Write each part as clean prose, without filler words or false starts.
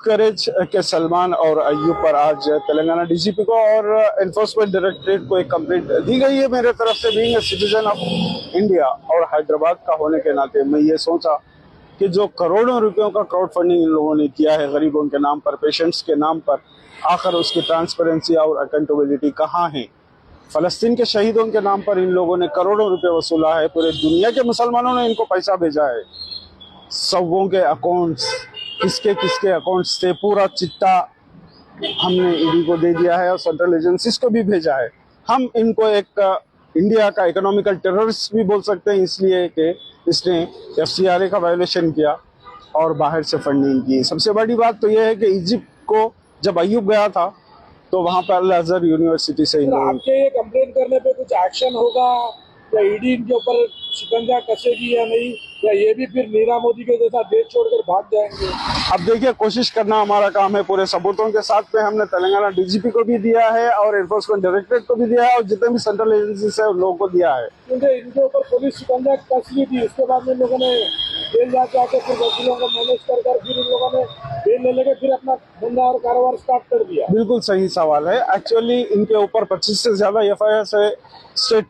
करेज के सलमान और अय्यूब पर आज तेलंगाना डीजीपी को और एनफोर्समेंट डायरेक्टरेट को एक कंप्लेंट दी गई है। मेरे तरफ से being a citizen of India और हैदराबाद का होने के नाते मैं ये सोचा कि जो करोड़ों रुपयों का क्राउड फंडिंग इन लोगों ने किया है गरीबों के नाम पर, पेशेंट्स के नाम पर, आखिर उसकी ट्रांसपेरेंसी और अकाउंटेबिलिटी कहाँ है। फलस्तीन के शहीदों के नाम पर इन लोगों ने करोड़ों रुपए वसूला है। पूरे दुनिया के मुसलमानों ने इनको पैसा भेजा है। सबों के अकाउंट्स, किसके किसके अकाउंट्स थे, पूरा चिट्ठा हमने ईडी को दे दिया है और सेंट्रल एजेंसीज को भी भेजा है। हम इनको एक इंडिया का इकोनॉमिकल टेररिस्ट भी बोल सकते हैं, इसलिए कि इसने एफसीआरए का वायोलेशन किया और बाहर से फंडिंग की। सबसे बड़ी बात तो यह है कि इजिप्ट को जब अय्यूब गया था तो वहां पर अल अजहर यूनिवर्सिटी से आपके ये कंप्लेंट करने पे कुछ एक्शन होगा या ईडी इनके ऊपर शिकंजा कसेगी या नहीं, या ये भी फिर नीरव मोदी के जैसा देश छोड़कर भाग जाएंगे? अब देखिए, कोशिश करना हमारा काम है पूरे सबूतों के साथ में। हमने तेलंगाना डीजीपी को भी दिया है और एनफोर्समेंट डायरेक्टरेट को भी दिया है और जितने भी सेंट्रल एजेंसी है उन लोगों को दिया है। क्योंकि इनके ऊपर पुलिस शिकंजा कस ली थी, उसके बाद में लोगों ने जेल जाके आके फिर वकीलों को मैनेज कर फिर इन लोगों ने जेल ले लेके फिर अपना धंधा और कारोबार स्टार्ट कर दिया। बिल्कुल सही सवाल है। एक्चुअली इनके ऊपर 25 से ज्यादा एफआईआर है स्टेट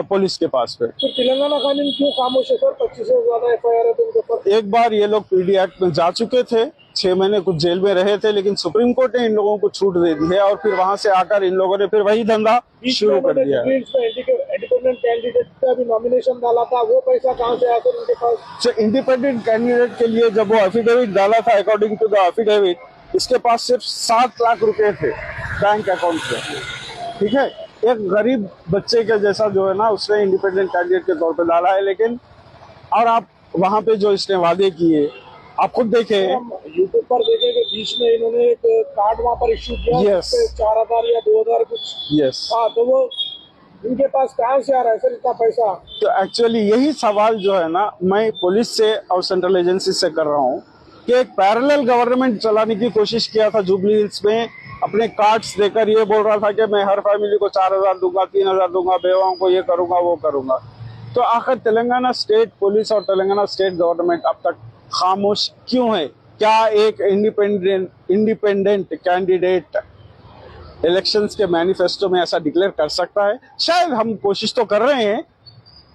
पुलिस के पास पे। तो तेलंगाना कानून क्यों खामोश है सर? 25 से ज्यादा एफआईआर है तो उनके ऊपर। एक बार ये लोग पीडी एक्ट में जा चुके थे, 6 महीने कुछ जेल में रहे थे, लेकिन सुप्रीम कोर्ट ने इन लोगों को छूट दे दी है और फिर वहां से आकर इन लोगों ने फिर वही धंधा शुरू कर दिया है। इंडिपेंडेंट कैंडिडेट का भी नॉमिनेशन डाला था, वो पैसा कहाँ से आया सर उनके पास? इंडिपेंडेंट कैंडिडेट के लिए जब वो एफिडेविट डाला था, अकॉर्डिंग टू द एफिडेविट, इसके पास सिर्फ 7 लाख रुपए थे बैंक अकाउंट में। ठीक है, एक गरीब बच्चे के जैसा जो है ना, उसने इंडिपेंडेंट कैंडिडेट के तौर पे डाला है। लेकिन और आप वहां पे जो इसने वादे किए, आप खुद देखें, यूट्यूब पर देखें कि बीच में इन्होंने एक कार्ड वहां पर इश्यू किया, Yes. 4,000 या 2,000 कुछ। यस, हाँ, तो वो इनके पास कहाँ से आ रहा है सर इतना पैसा? तो एक्चुअली यही सवाल जो है ना, मैं पुलिस से और सेंट्रल एजेंसी से कर रहा हूँ कि एक पैरेलल गवर्नमेंट चलाने की कोशिश किया था जुबली हिल्स में। अपने कार्ड्स देकर ये बोल रहा था कि मैं हर फैमिली को 4,000 दूंगा, 3,000 दूंगा, बेवाओं को ये करूंगा वो करूंगा। तो आखिर तेलंगाना स्टेट पुलिस और तेलंगाना स्टेट गवर्नमेंट अब तक खामोश क्यों है? क्या एक इंडिपेंडेंट कैंडिडेट इलेक्शंस के मैनिफेस्टो में ऐसा डिक्लेयर कर सकता है? शायद हम कोशिश तो कर रहे हैं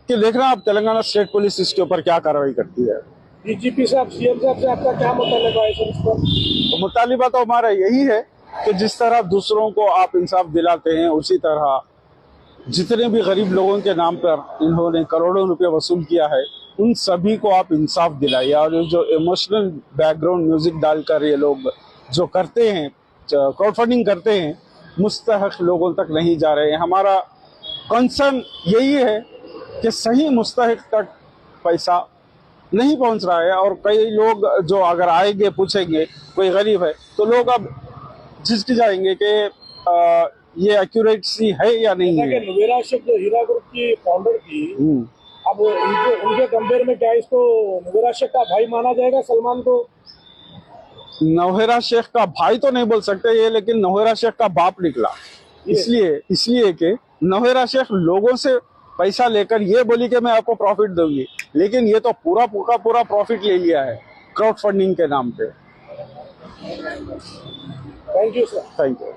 कि देखना अब तेलंगाना स्टेट पुलिस इसके ऊपर क्या कार्रवाई करती है। डीजीपी साहब, सीएम साहब से आपका क्या मुतालिबा है सर इस पर? तो मुतालिबा तो हमारा यही है कि जिस तरह दूसरों को आप इंसाफ दिलाते हैं, उसी तरह जितने भी गरीब लोगों के नाम पर इन्होंने करोड़ों रुपए वसूल किया है, उन सभी को आप इंसाफ दिलाइए। और जो इमोशनल बैकग्राउंड म्यूजिक डालकर ये लोग जो करते हैं, क्राउड फंडिंग करते हैं, मुस्तहक लोगों तक नहीं जा रहे हैं। हमारा कंसर्न यही है कि सही मुस्तहक तक पैसा नहीं पहुंच रहा है। और कई लोग जो अगर आएंगे पूछेंगे कोई गरीब है, तो लोग अब झिझक जाएंगे कि ये एक्यूरेसी है या नहीं है। नवेरा शेख जो हीरा ग्रुप की फाउंडर थी, अब उनके कंपेयर में क्या इसको नवेरा शेख का भाई माना जाएगा सलमान को? नौहेरा शेख का भाई तो नहीं बोल सकते ये, लेकिन नौहेरा शेख का बाप निकला। इसलिए कि नौहेरा शेख लोगों से पैसा लेकर ये बोली कि मैं आपको प्रॉफिट दूंगी, लेकिन ये तो पूरा प्रॉफिट ले लिया है क्राउड फंडिंग के नाम पे। Thank you sir. Thank you.